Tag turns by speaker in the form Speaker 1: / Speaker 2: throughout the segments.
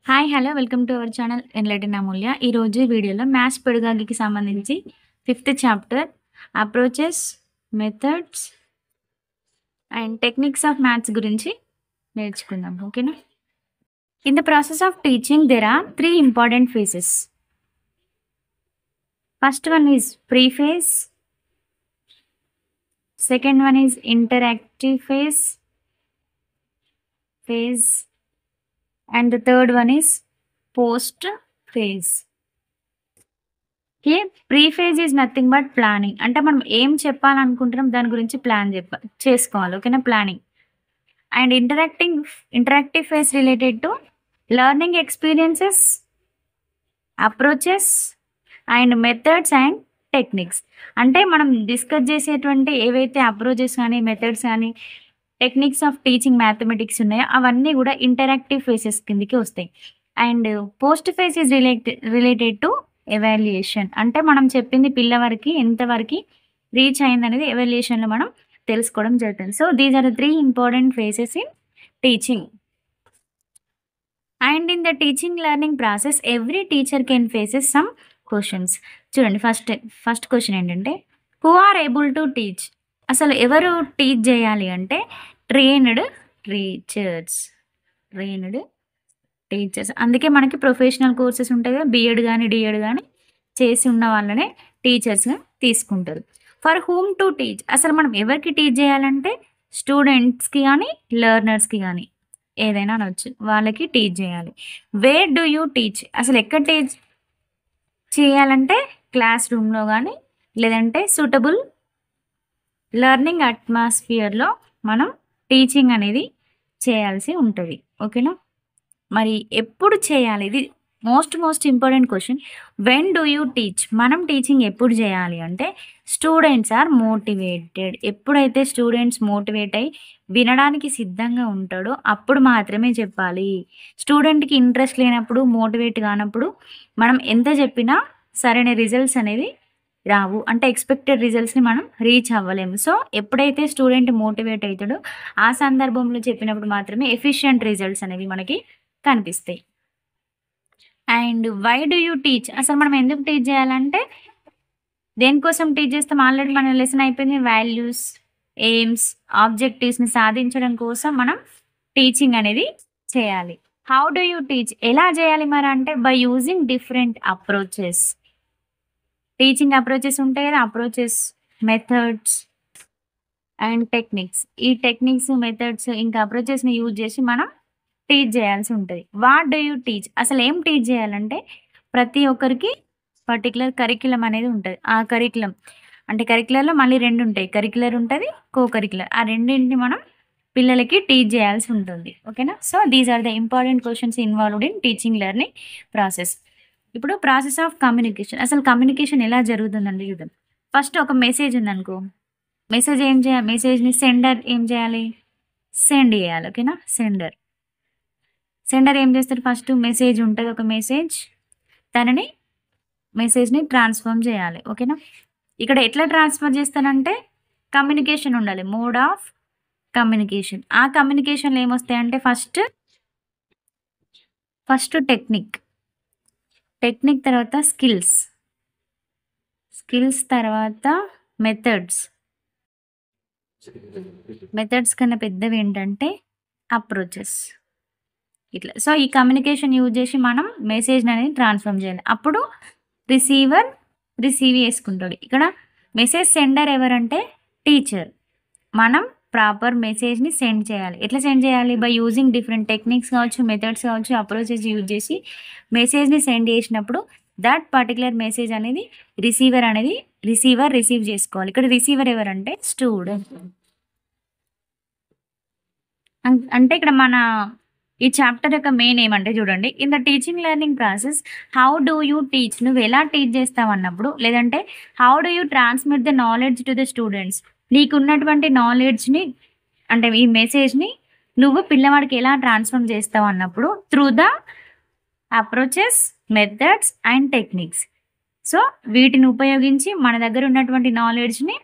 Speaker 1: Hi! Hello! Welcome to our channel enlighten Amulya. ఈరోజు ఈ వీడియోలో మ్యాథ్స్ పెడగాగికి సంబంధించి fifth chapter approaches, methods and techniques of maths గురించి నేర్చుకుందాం. ఓకేనా? In the process of teaching there are 3 important phases. First one is pre phase, second one is interactive phase and the third one is post phase. Okay. Pre phase is nothing but planning. అంటే మనం ఏం చెప్పాలనుకుంటున్నాం దాని గురించి plan చేసుకోవాలి. ఓకేనా? Planning. And interactive phase related to learning experiences, approaches and methods and techniques. అంటే మనం డిస్కస్ చేసేటువంటి ఏవైతే అప్రోచెస్ కానీ, మెథడ్స్ కానీ, టెక్నిక్స్ ఆఫ్ టీచింగ్ మ్యాథమెటిక్స్ ఉన్నాయో అవన్నీ కూడా ఇంటరాక్టివ్ ఫేసెస్ కిందకి వస్తాయి. And post phase is related to evaluation. అంటే మనం చెప్పింది పిల్లవారికి ఎంతవరకు రీచ్ అయిందనేది ఎవాల్యుయేషన్లో మనం తెలుసుకోవడం జరుగుతుంది. So these are the 3 important phases in teaching. And in the teaching learning process every teacher can faces some questions. చూడండి, ఫస్ట్ క్వశ్చన్ ఏంటంటే who are able to teach. అసలు ఎవరు టీచ్ చేయాలి అంటే ట్రైన్డ్ టీచర్స్. అందుకే మనకి ప్రొఫెషనల్ కోర్సెస్ ఉంటాయి కదా, బీఎడ్ కానీ డిఎడ్ కానీ చేసి ఉన్న వాళ్ళనే టీచర్స్గా తీసుకుంటారు. For whom to teach. అసలు మనం ఎవరికి టీచ్ చేయాలంటే స్టూడెంట్స్కి కానీ లెర్నర్స్కి కానీ ఏదైనా అనొచ్చు, వాళ్ళకి టీచ్ చేయాలి. Where do you teach. అసలు ఎక్కడ టీచ్ చేయాలంటే క్లాస్ రూమ్లో కానీ లేదంటే సూటబుల్ లెర్నింగ్ అట్మాస్ఫియర్లో మనం టీచింగ్ అనేది చేయాల్సి ఉంటుంది. ఓకేనా? మరి ఎప్పుడు చేయాలి? ఇది most important question. When do you teach. మనం టీచింగ్ ఎప్పుడు చేయాలి అంటే స్టూడెంట్స్ ఆర్ మోటివేటెడ్. ఎప్పుడైతే స్టూడెంట్స్ మోటివేట్ అయ్యి వినడానికి సిద్ధంగా ఉంటాడో అప్పుడు మాత్రమే చెప్పాలి. స్టూడెంట్కి ఇంట్రెస్ట్ లేనప్పుడు, మోటివేట్ కానప్పుడు మనం ఎంత చెప్పినా సరైన రిజల్ట్స్ అనేది రావు. అంటే ఎక్స్పెక్టెడ్ రిజల్ట్స్ని మనం రీచ్ అవ్వలేము. సో ఎప్పుడైతే స్టూడెంట్ మోటివేట్ అవుతాడో ఆ సందర్భంలో చెప్పినప్పుడు మాత్రమే ఎఫిషియంట్ రిజల్ట్స్ అనేవి మనకి కనిపిస్తాయి. And why do you teach. అసలు మనం ఎందుకు టీచ్ చేయాలంటే దేనికోసం టీచ్ చేస్తాం? ఆల్రెడీ మన లెసన్ అయిపోయింది. వాల్యూస్, ఎయిమ్స్, ఆబ్జెక్టివ్స్ని సాధించడం కోసం మనం టీచింగ్ అనేది చేయాలి. How do you teach. ఎలా చేయాలి మరి అంటే by using different approaches. Teaching approaches ఉంటాయి కదా, అప్రోచెస్, మెథడ్స్ అండ్ టెక్నిక్స్. ఈ టెక్నిక్స్, మెథడ్స్ ఇంకా అప్రోచెస్ని యూజ్ చేసి మనం టీచ్ చేయాల్సి ఉంటుంది. What do you teach. అసలు ఏం టీచ్ చేయాలంటే ప్రతి ఒక్కరికి పర్టికులర్ కరిక్యులం అనేది ఉంటుంది. ఆ కరిక్యులం అంటే కరిక్యులర్లో మళ్ళీ 2 ఉంటాయి. కరిక్యులర్ ఉంటుంది, కో కరిక్యులర్. ఆ రెండింటిని మనం పిల్లలకి టీచ్ చేయాల్సి ఉంటుంది. ఓకేనా? So these are the important questions involved in teaching learning process. ఇప్పుడు ప్రాసెస్ ఆఫ్ కమ్యూనికేషన్. అసలు కమ్యూనికేషన్ ఎలా జరుగుతుందండి చూద్దాం. ఫస్ట్ ఒక మెసేజ్ ఉందనుకో, మెసేజ్ ఏం చేయాలి? మెసేజ్ని సెండర్ ఏం చేయాలి? సెండ్ చేయాలి. ఓకేనా? సెండర్ ఏం చేస్తారు? ఫస్ట్ మెసేజ్ ఉంటుంది, ఒక మెసేజ్, తనని మెసేజ్ని ట్రాన్స్ఫార్మ్ చేయాలి. ఓకేనా? ఇక్కడ ఎట్లా ట్రాన్స్ఫర్ చేస్తానంటే కమ్యూనికేషన్ ఉండాలి, మోడ్ ఆఫ్ కమ్యూనికేషన్. ఆ కమ్యూనికేషన్లో ఏమొస్తాయంటే ఫస్ట్ టెక్నిక్ తర్వాత స్కిల్స్ తర్వాత మెథడ్స్ కన్నా పెద్దవి ఏంటంటే అప్రోచెస్. ఇట్లా. సో ఈ కమ్యూనికేషన్ యూజ్ చేసి మనం మెసేజ్ అనేది ట్రాన్స్ఫార్మ్ చేయాలి. అప్పుడు రిసీవర్ రిసీవ్ చేసుకుంటాడు. ఇక్కడ మెసేజ్ సెండర్ ఎవరంటే టీచర్. మనం ప్రాపర్ మెసేజ్ని సెండ్ చేయాలి. ఎట్లా సెండ్ చేయాలి? బై యూజింగ్ డిఫరెంట్ టెక్నిక్స్ కావచ్చు, మెథడ్స్ కావచ్చు, అప్రోచెస్ యూజ్ చేసి మెసేజ్ని సెండ్ చేసినప్పుడు దట్ పర్టికులర్ మెసేజ్ అనేది రిసీవర్ రిసీవ్ చేసుకోవాలి. ఇక్కడ రిసీవర్ ఎవరంటే స్టూడెంట్. అంటే ఇక్కడ మన ఈ చాప్టర్ యొక్క మెయిన్ ఏమంటే చూడండి, in the teaching learning process how do you teach. నువ్వు ఎలా టీచ్ చేస్తావు అన్నప్పుడు, లేదంటే how do you transmit the knowledge to the students. నీకున్నటువంటి నాలెడ్జ్ని అంటే ఈ మెసేజ్ని నువ్వు పిల్లవాడికి ఎలా ట్రాన్స్ఫార్మ్ చేస్తావు అన్నప్పుడు through the approaches, methods and techniques. So వీటిని ఉపయోగించి మన దగ్గర ఉన్నటువంటి నాలెడ్జ్ని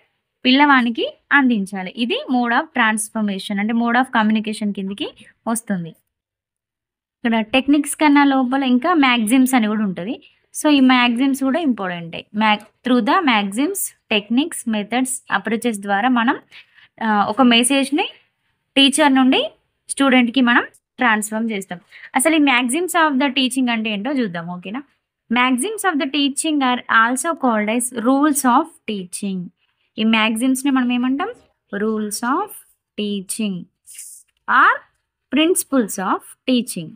Speaker 1: పిల్లవానికి అందించాలి. ఇది మోడ్ ఆఫ్ ట్రాన్స్ఫర్మేషన్ అంటే మోడ్ ఆఫ్ కమ్యూనికేషన్ కిందికి వస్తుంది. ఇక్కడ టెక్నిక్స్ కన్నా లోపల ఇంకా మ్యాగజిమ్స్ అని కూడా ఉంటుంది. సో ఈ మ్యాగజిమ్స్ కూడా ఇంపార్టెంటే. Through the maxims, techniques, methods, approaches ద్వారా మనం ఒక మెసేజ్ని టీచర్ నుండి స్టూడెంట్కి మనం ట్రాన్స్ఫార్మ్ చేస్తాం. అసలు ఈ మ్యాగజిమ్స్ ఆఫ్ ద టీచింగ్ అంటే ఏంటో చూద్దాం. ఓకేనా? Maxims of the teaching are also called as rules of teaching. ఈ మ్యాగజిమ్స్ని మనం ఏమంటాం? Rules of teaching or principles of teaching.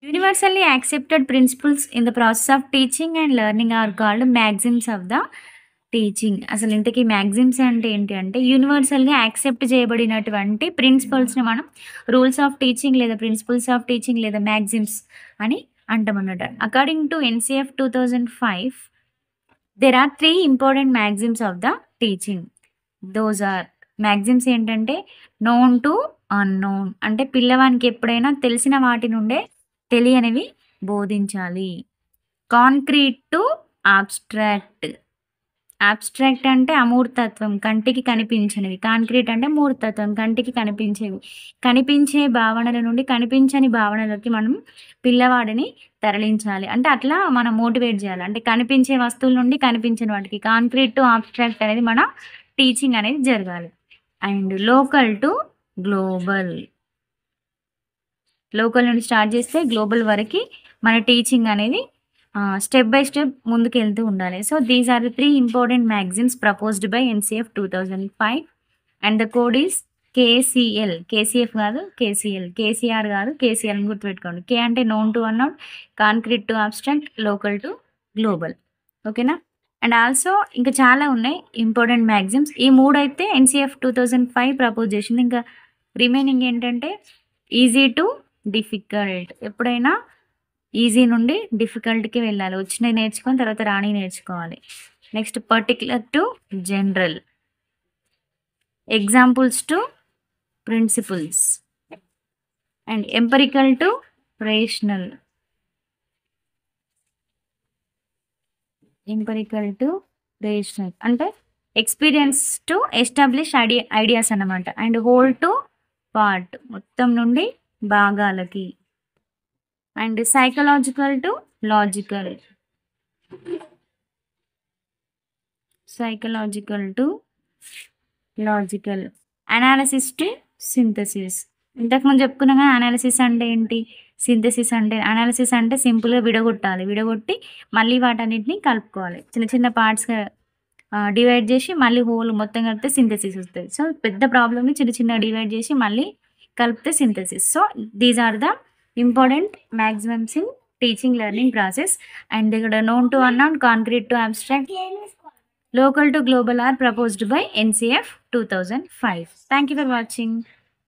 Speaker 1: Universally accepted principles in the process of teaching and learning are called maxims of the teaching. అసలు ఇంతకీ మ్యాగజిమ్స్ అంటే ఏంటి అంటే యూనివర్సల్గా accept చేయబడినటువంటి ప్రిన్సిపల్స్ని మనం రూల్స్ ఆఫ్ టీచింగ్ లేదా ప్రిన్సిపల్స్ ఆఫ్ టీచింగ్ లేదా మ్యాగజిమ్స్ అని అంటామన్నమాట. According to NCF 2005 there are 3 important maxims of the teaching. Those are maxims ఏంటంటే నోన్ టు అన్నోన్, అంటే పిల్లవానికి ఎప్పుడైనా తెలిసిన వాటి నుండే తెలియనివి బోధించాలి. Concrete to abstract. ఆబ్స్ట్రాక్ట్ అంటే అమూర్తత్వం, కంటికి కనిపించనివి. కాంక్రీట్ అంటే మూర్తత్వం, కంటికి కనిపించేవి. కనిపించే భావనల నుండి కనిపించని భావనలకి మనం పిల్లవాడిని తరలించాలి. అంటే అట్లా మనం మోటివేట్ చేయాలి. అంటే కనిపించే వస్తువుల నుండి కనిపించని వాటికి, కాంక్రీట్ టు ఆబ్స్ట్రాక్ట్ అనేది మన టీచింగ్ అనేది జరగాలి. And local to global. Local నుండి స్టార్ట్ చేస్తే గ్లోబల్ వరకు మన టీచింగ్ అనేది స్టెప్ బై స్టెప్ ముందుకు వెళ్తూ ఉండాలి. So these are the 3 important maxims proposed by NCF 2005 and the code is KCL. KCF కాదు, KCL. KCR కాదు, KCL అని గుర్తుపెట్టుకోండి. K అంటే known to unknown, concrete to abstract, local to global. ఓకేనా? And also ఇంకా చాలా ఉన్నాయి ఇంపార్టెంట్ మ్యాగజిమ్స్. ఈ 3 అయితే NCF 2005 ప్రపోజ్ చేసింది. ఇంకా రిమైనింగ్ ఏంటంటే ఈజీ టు డిఫికల్ట్. ఎప్పుడైనా ఈజీ నుండి డిఫికల్ట్కి వెళ్ళాలి. వచ్చినవి నేర్చుకొని తర్వాత రాని నేర్చుకోవాలి. Next particular to general, examples to principles, and empirical to rational. Empirical to rational అంటే ఎక్స్పీరియన్స్ టు ఎస్టాబ్లిష్ ఐడియాస్ అన్నమాట. అండ్ హోల్ టు పార్ట్, మొత్తం నుండి భాగాలకి. And psychological to logical. Psychological to logical. Analysis to synthesis. ఇంతకుముందు చెప్పుకున్నాం కదా analysis అంటే ఏంటి, సింథసిస్ అంటే. అనాలిసిస్ అంటే సింపుల్గా విడగొట్టాలి, విడగొట్టి మళ్ళీ వాటన్నిటిని కలుపుకోవాలి. చిన్న చిన్న పార్ట్స్గా డివైడ్ చేసి మళ్ళీ హోల్ మొత్తం కలిపితే సింథసిస్ వస్తుంది. సో పెద్ద ప్రాబ్లమ్ని చిన్న చిన్న డివైడ్ చేసి మళ్ళీ కలిపితే synthesis. So these are the important maximums in teaching learning process. And ఇక్కడ known to unknown, concrete to abstract, local to global are proposed by NCF 2005. Thank you for watching.